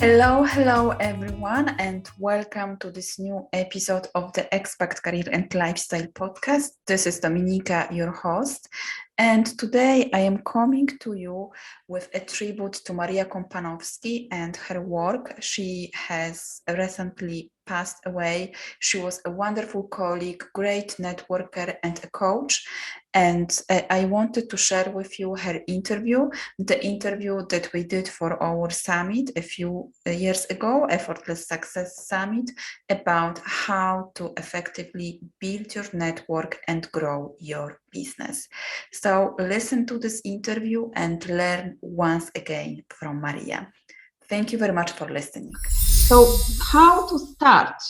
Hello everyone, and welcome to this new episode of the Expat Career and Lifestyle podcast. This is Dominika, your host, and today I am coming to you with a tribute to Maria Kompanowski and her work. She has recently passed away. She was a wonderful colleague, great networker, and a coach. And I wanted to share with you her interview, the interview that we did for our summit a few years ago, Effortless Success Summit, about how to effectively build your network and grow your business. So listen to this interview and learn once again from Maria. Thank you very much for listening. So how to start,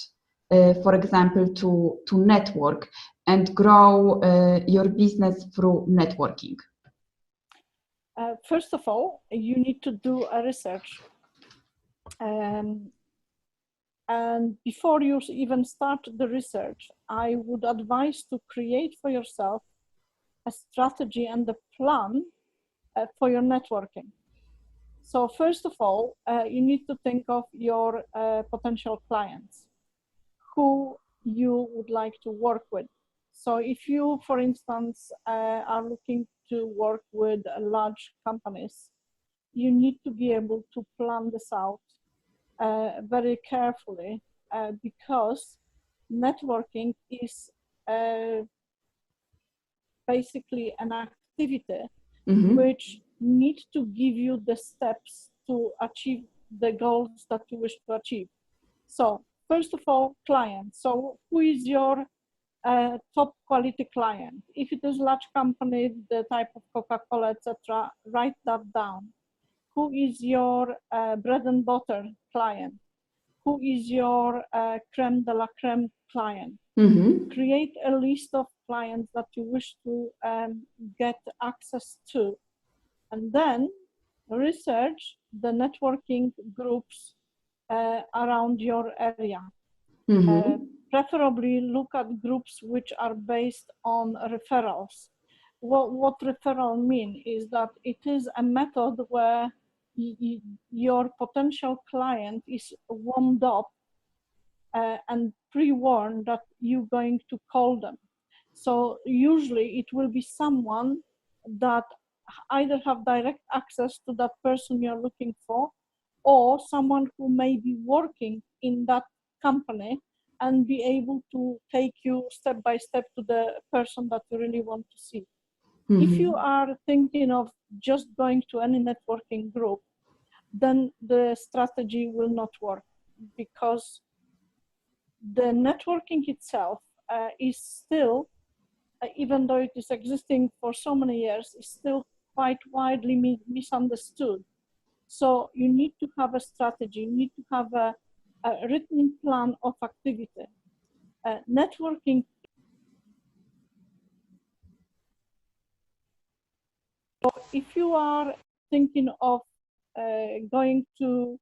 for example, to network and grow your business through networking? First of all, you need to do a research. And before you even start the research, I would advise to create for yourself a strategy and a plan for your networking. So first of all, you need to think of your potential clients, who you would like to work with. So if you, for instance, are looking to work with large companies, you need to be able to plan this out very carefully because networking is basically an activity which need to give you the steps to achieve the goals that you wish to achieve. So first of all, client. So who is your top quality client? If it is large company, the type of Coca-Cola, etc., write that down. Who is your bread and butter client? Who is your creme de la creme client? Create a list of clients that you wish to get access to, and then research the networking groups around your area. Preferably look at groups which are based on referrals. What referral mean is that it is a method where your potential client is warmed up and pre-warned that you're going to call them. So usually it will be someone that either have direct access to that person you're looking for, or someone who may be working in that company and be able to take you step by step to the person that you really want to see. If you are thinking of just going to any networking group, then the strategy will not work, because the networking itself is still, even though it is existing for so many years, is still quite widely misunderstood. So you need to have a strategy, you need to have a written plan of activity. Networking. If you are thinking of going to,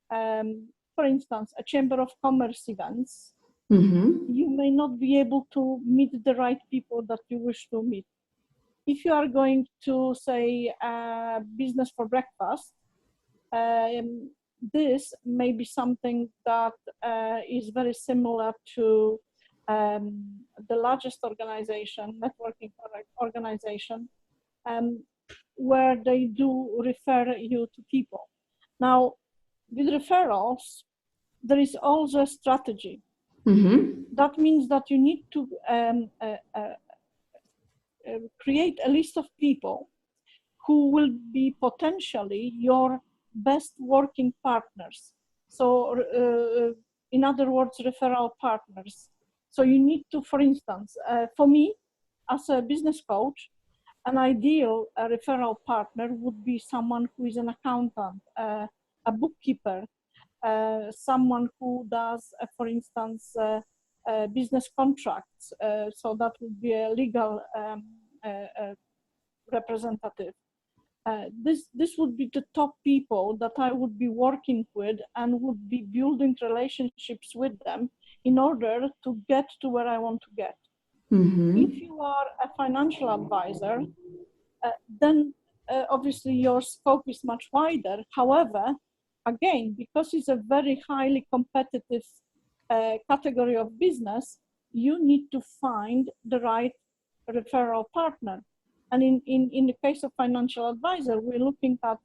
for instance, a Chamber of Commerce events, you may not be able to meet the right people that you wish to meet. If you are going to, say, business for breakfast, this may be something that is very similar to the largest organization, networking organization, where they do refer you to people. Now, with referrals, there is also a strategy. That means that you need to create a list of people who will be potentially your best working partners. So in other words, referral partners. So you need to, for instance, for me as a business coach, an ideal referral partner would be someone who is an accountant, a bookkeeper, someone who does, for instance, business contracts. So that would be a legal representative. This would be the top people that I would be working with and would be building relationships with them in order to get to where I want to get. If you are a financial advisor, then obviously your scope is much wider. However, again, because it's a very highly competitive category of business, you need to find the right referral partner. And in the case of financial advisor, we're looking at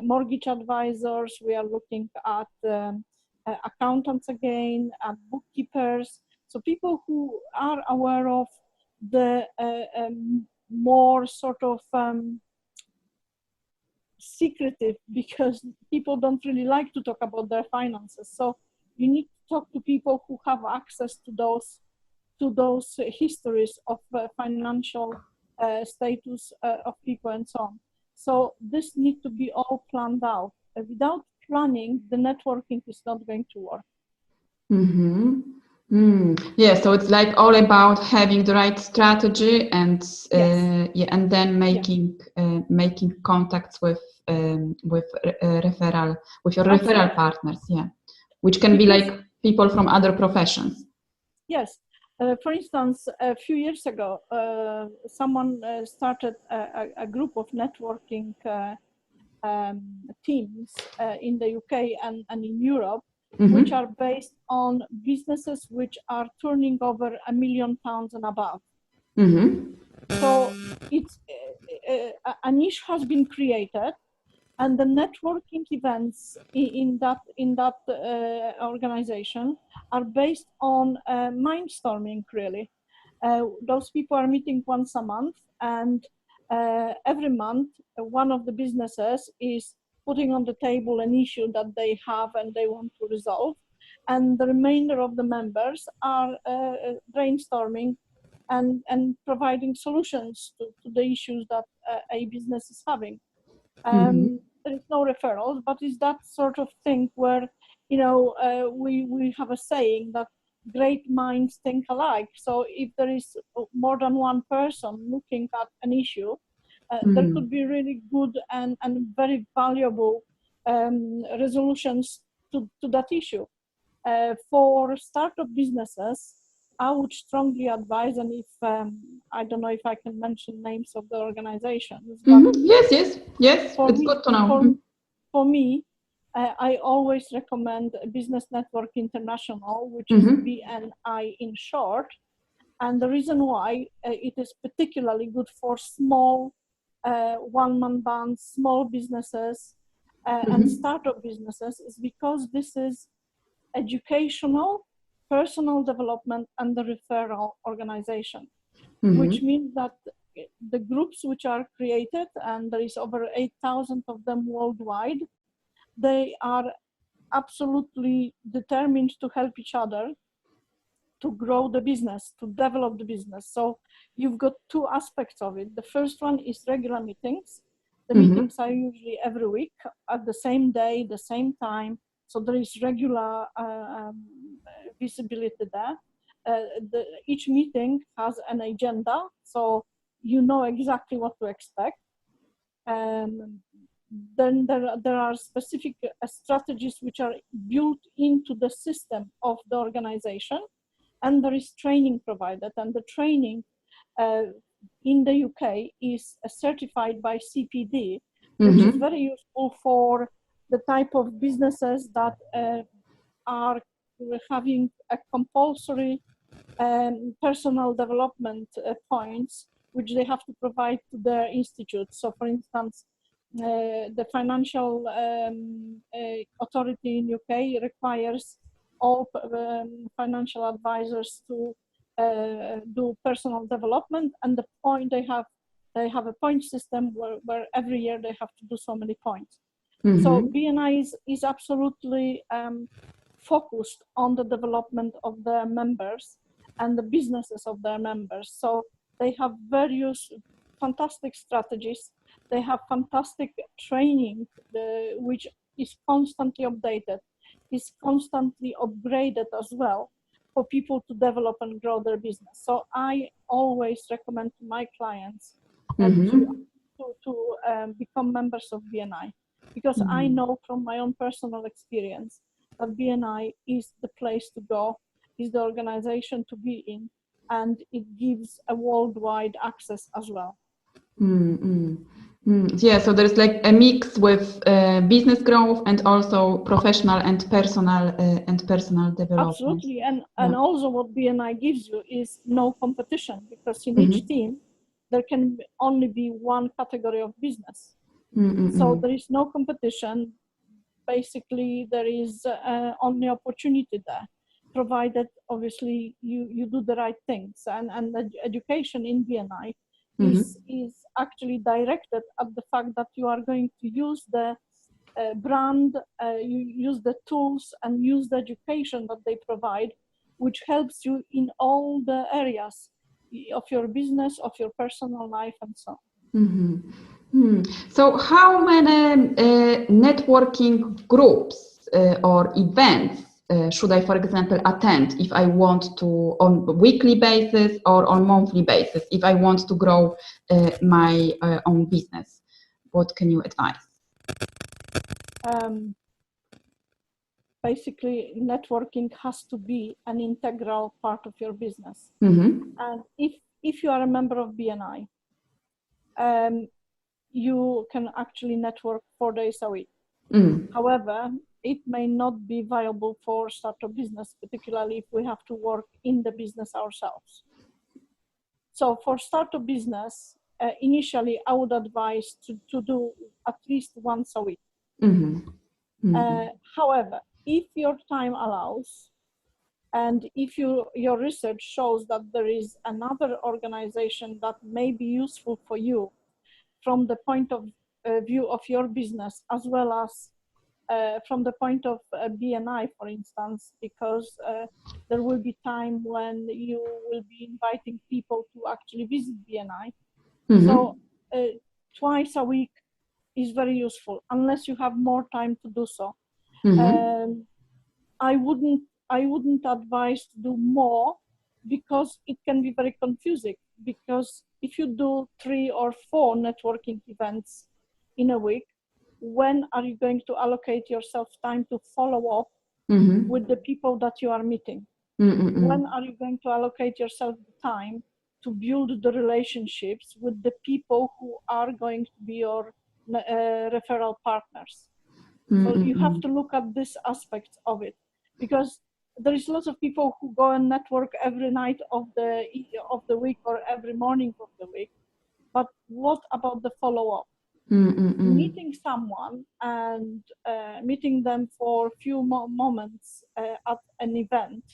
mortgage advisors, we are looking at accountants again, at bookkeepers. So people who are aware of the more sort of secretive, because people don't really like to talk about their finances. So you need to talk to people who have access to those histories of financial status of people and so on. So this needs to be all planned out. Without planning, the networking is not going to work. Mm-hmm. Yeah, so it's like all about having the right strategy and and then making contacts with your referral partners, which can be like people from other professions. Yes. For instance, a few years ago, someone started a group of networking teams in the UK and in Europe, which are based on businesses which are turning over £1 million and above. So it's a niche has been created, and the networking events in that organization are based on mindstorming, really. Those people are meeting once a month, and every month one of the businesses is putting on the table an issue that they have and they want to resolve, and the remainder of the members are brainstorming and providing solutions to the issues that a business is having. There is no referrals, but it's that sort of thing where, we have a saying that great minds think alike. So if there is more than one person looking at an issue, there could be really good and very valuable resolutions to that issue. For startup businesses, I would strongly advise, and if I don't know if I can mention names of the organizations. But yes, it's good to know. For me, I always recommend Business Network International, which is BNI in short. And the reason why it is particularly good for small one-man bands, small businesses, and startup businesses is because this is educational, personal development, and the referral organization, which means that the groups which are created, and there is over 8,000 of them worldwide, they are absolutely determined to help each other to grow the business, to develop the business. So you've got two aspects of it. The first one is regular meetings. The meetings are usually every week at the same day, the same time. So there is regular visibility there. Each meeting has an agenda, so you know exactly what to expect. Then there are specific strategies which are built into the system of the organization, and there is training provided, and the training in the UK is certified by CPD, which is very useful for the type of businesses that are having a compulsory personal development points, which they have to provide to their institute. So, for instance, the financial authority in UK requires all financial advisors to do personal development, and the point they have a point system where every year they have to do so many points. So BNI is absolutely focused on the development of their members and the businesses of their members. So they have various fantastic strategies. They have fantastic training, which is constantly updated, is constantly upgraded as well for people to develop and grow their business. So I always recommend to my clients to become members of BNI, because I know from my own personal experience that BNI is the place to go, is the organization to be in, and it gives a worldwide access as well. Yeah, so there's like a mix with business growth and also professional and personal development. Absolutely, and also what BNI gives you is no competition, because in each team there can only be one category of business. So there is no competition. Basically, there is only opportunity there, provided obviously you do the right things. And education in BNI is actually directed at the fact that you are going to use the brand, you use the tools and use the education that they provide, which helps you in all the areas of your business, of your personal life, and so on. So how many networking groups or events should I, for example, attend if I want to, on a weekly basis or on monthly basis, if I want to grow my own business? What can you advise? Basically, networking has to be an integral part of your business. And if you are a member of BNI, you can actually network 4 days a week. However, it may not be viable for startup business, particularly if we have to work in the business ourselves. So for startup business, initially I would advise to do at least once a week. However, if your time allows, and if your research shows that there is another organization that may be useful for you from the point of view of your business, as well as from the point of BNI, for instance, because there will be time when you will be inviting people to actually visit BNI. So twice a week is very useful, unless you have more time to do so. I wouldn't advise to do more, because it can be very confusing. Because if you do 3 or 4 networking events in a week, when are you going to allocate yourself time to follow up with the people that you are meeting? When are you going to allocate yourself the time to build the relationships with the people who are going to be your referral partners? So you have to look at this aspect of it, because there is lots of people who go and network every night of the week or every morning of the week. But what about the follow-up? Meeting someone and meeting them for a few moments at an event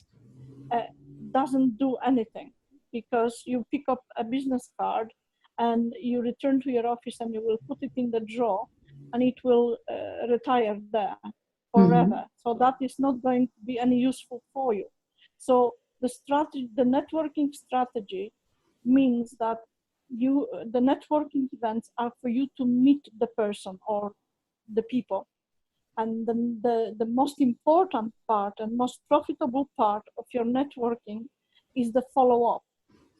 doesn't do anything, because you pick up a business card and you return to your office and you will put it in the drawer, and it will retire there forever. So that is not going to be any useful for you. So the networking strategy means that the networking events are for you to meet the person or the people. And the most important part and most profitable part of your networking is the follow-up.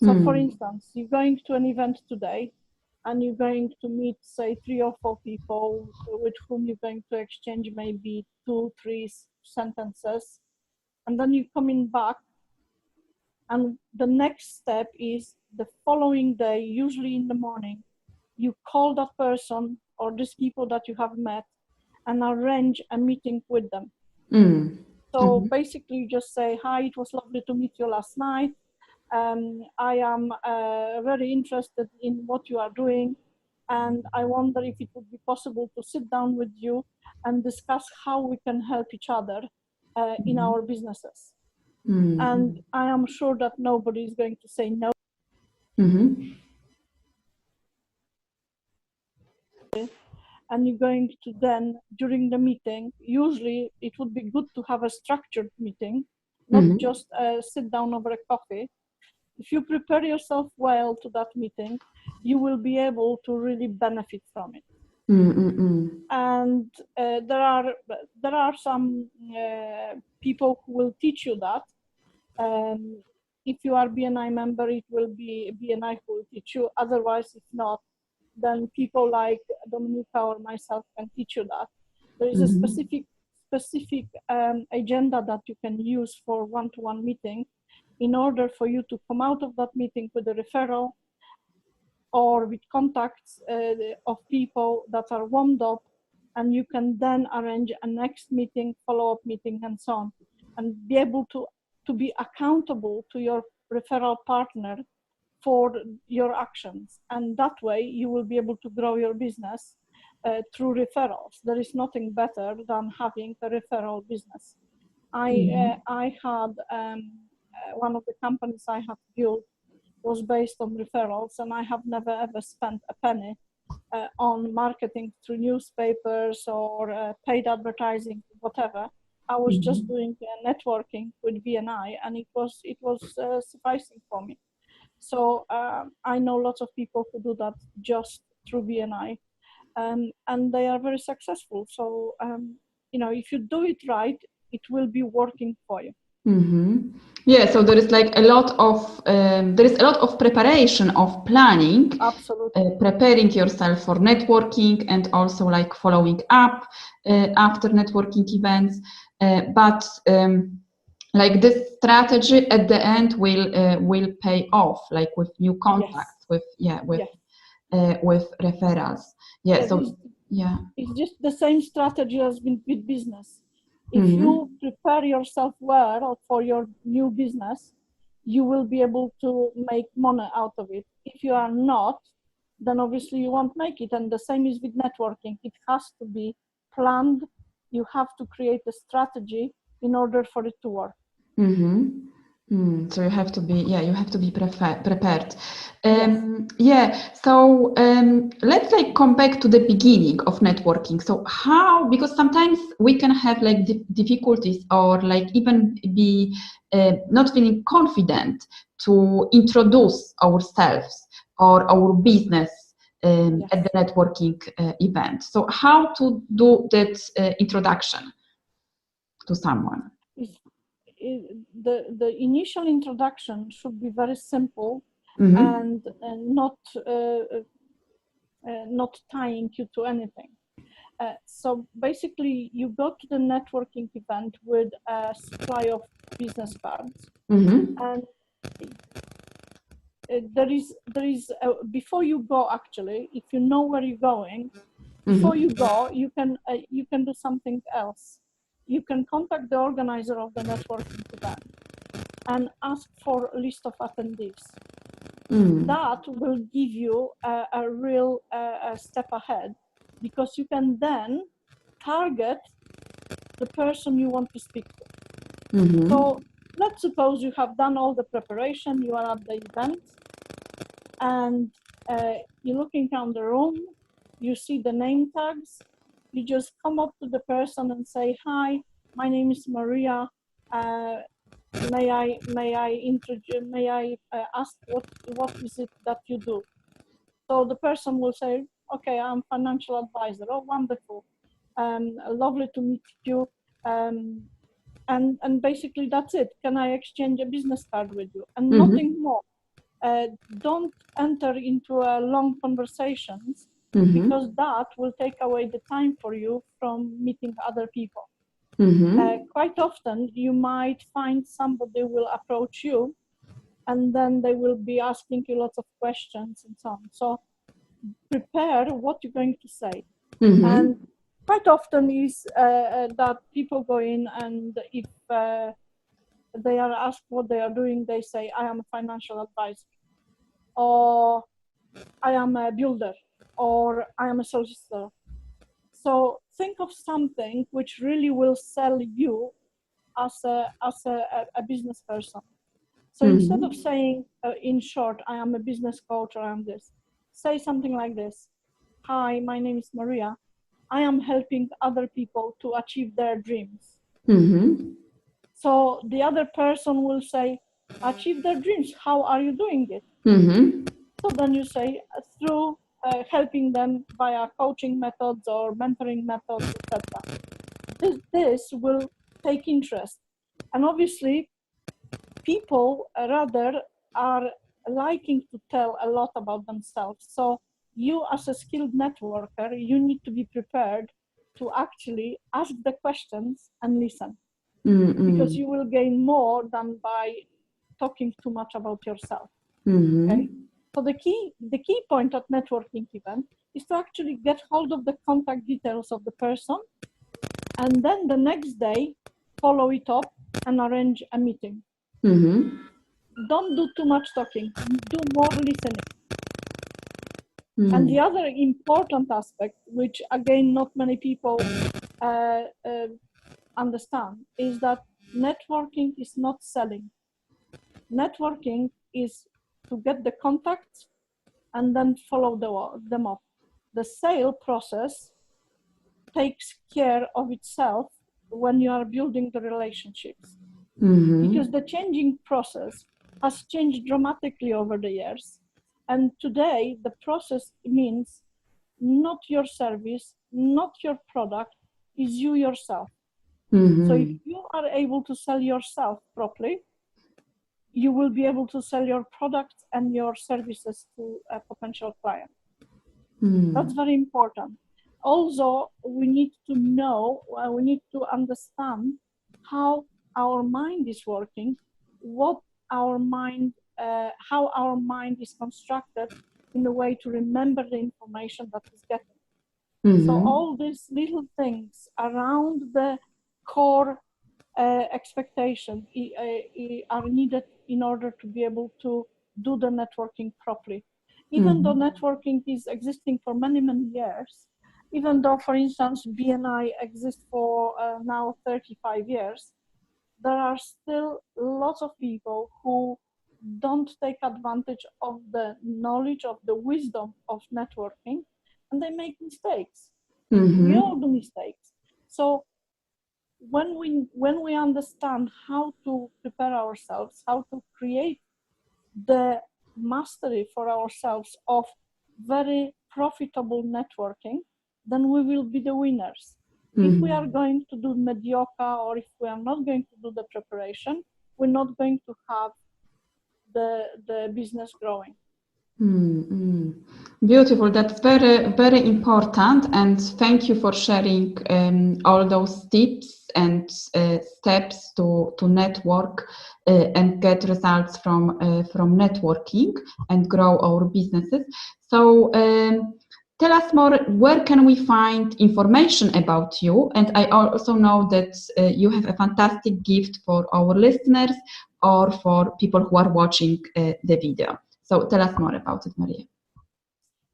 So for instance, you're going to an event today and you're going to meet, say, 3 or 4 people with whom you're going to exchange maybe 2, 3 sentences. And then you're coming back, and the next step is the following day, usually in the morning, you call that person or these people that you have met and arrange a meeting with them. So basically you just say, hi, it was lovely to meet you last night. I am very interested in what you are doing, and I wonder if it would be possible to sit down with you and discuss how we can help each other in our businesses. And I am sure that nobody is going to say no. And you're going to then, during the meeting, usually it would be good to have a structured meeting, not just sit down over a coffee. If you prepare yourself well to that meeting, you will be able to really benefit from it. And there are some people who will teach you that. If you are BNI member, it will be BNI who will teach you. Otherwise, if not, then people like Dominika or myself can teach you that. There is a specific agenda that you can use for one-to-one meeting in order for you to come out of that meeting with a referral or with contacts of people that are warmed up, and you can then arrange a next meeting, follow-up meeting, and so on, and be able to be accountable to your referral partner for your actions. And that way you will be able to grow your business through referrals. There is nothing better than having a referral business. I had one of the companies I have built was based on referrals, and I have never ever spent a penny on marketing through newspapers or paid advertising, whatever. I was just doing networking with BNI, and it was sufficing for me. So I know lots of people who do that just through BNI, and they are very successful. So if you do it right, it will be working for you. Yeah, so there is like a lot of preparation, of planning. Absolutely. Preparing yourself for networking and also like following up after networking events. But like this strategy at the end will pay off, like with new contacts, with referrals. It's just the same strategy as with business. If you prepare yourself well for your new business, you will be able to make money out of it. If you are not, then obviously you won't make it. And the same is with networking. It has to be planned. You have to create a strategy in order for it to work. So you have to be prepared. So let's like come back to the beginning of networking. So how, because sometimes we can have like difficulties or like even be not feeling confident to introduce ourselves or our business at the networking event. So how to do that introduction to someone? The initial introduction should be very simple and not tying you to anything. So basically, you go to the networking event with a supply of business cards, and there is before you go, actually, if you know where you're going, before you go, you can do something else. You can contact the organizer of the networking event and ask for a list of attendees. That will give you a real step ahead, because you can then target the person you want to speak to. So let's suppose you have done all the preparation, you are at the event, and you're looking around the room, you see the name tags, you just come up to the person and say, "Hi, my name is Maria. May I ask what is it that you do?" So the person will say, "Okay, I'm financial advisor." "Oh, wonderful. Lovely to meet you. And basically that's it. Can I exchange a business card with you?" And nothing more. Don't enter into long conversations, because that will take away the time for you from meeting other people. Quite often you might find somebody will approach you, and then they will be asking you lots of questions and so on. So prepare what you're going to say. And quite often is that people go in, and if they are asked what they are doing, they say, "I am a financial advisor," or "I am a builder," or "I am a solicitor." So think of something which really will sell you as a business person. So instead of saying, in short, "I am a business coach," or "I am this," say something like this: "Hi, my name is Maria. I am helping other people to achieve their dreams." So the other person will say, "Achieve their dreams. How are you doing it?" So then you say, "Through helping them via coaching methods or mentoring methods, etc." This will take interest. And obviously, people rather are liking to tell a lot about themselves. So you, as a skilled networker, you need to be prepared to actually ask the questions and listen, because you will gain more than by talking too much about yourself. Okay? So the key point at networking event is to actually get hold of the contact details of the person, and then the next day follow it up and arrange a meeting. Mm-hmm. Don't do too much talking, do more listening. And the other important aspect, which again not many people understand, is that networking is not selling. Networking is to get the contacts and then follow them up. The sale process takes care of itself when you are building the relationships. Because the changing process has changed dramatically over the years. And today, the process means not your service, not your product, is you yourself. So if you are able to sell yourself properly, you will be able to sell your products and your services to a potential client. That's very important. Also, we need to know, we need to understand how our mind is working, what our mind, how our mind is constructed in a way to remember the information that is getting. So all these little things around the core expectation are needed in order to be able to do the networking properly. Even though networking is existing for many, many years, even though, for instance, BNI exists for now 35 years, there are still lots of people who don't take advantage of the knowledge, of the wisdom of networking, and they make mistakes. We all do mistakes. So when we understand how to prepare ourselves, how to create the mastery for ourselves of very profitable networking, then we will be the winners. If we are going to do mediocre, or if we are not going to do the preparation, we're not going to have the business growing. Beautiful. That's very, very important. And thank you for sharing all those tips and steps to network and get results from networking and grow our businesses. So tell us more, where can we find information about you? And I also know that you have a fantastic gift for our listeners or for people who are watching the video. So tell us more about it, Maria.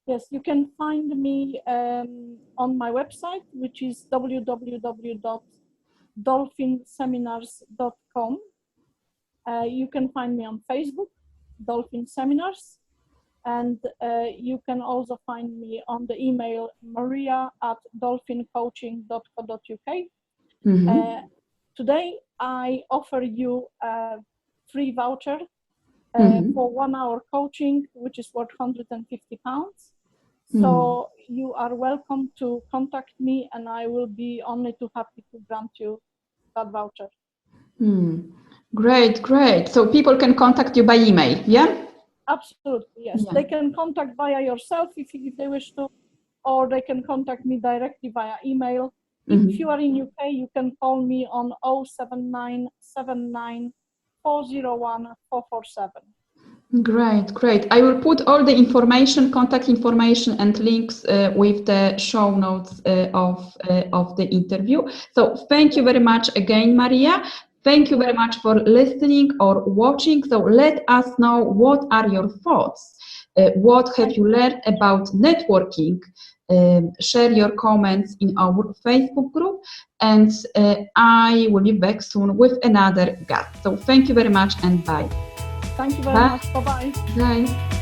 Yes, you can find me on my website, which is www.dolphinseminars.com. You can find me on Facebook, Dolphin Seminars, and you can also find me on the email maria@dolphincoaching.co.uk. Today, I offer you a free voucher for 1 hour coaching, which is worth £150. So you are welcome to contact me, and I will be only too happy to grant you that voucher. Great. So people can contact you by email, yeah? Absolutely, yes. Yeah. They can contact via yourself if they wish to, or they can contact me directly via email. If you are in UK, you can call me on 07979 401 447. Great. I will put all the information, contact information and links with the show notes of the interview. So thank you very much again, Maria. Thank you very much for listening or watching. So let us know, what are your thoughts? What have you learned about networking? Share your comments in our Facebook group, and I will be back soon with another guest. So thank you very much and bye. Thank you very much. Bye-bye. Bye.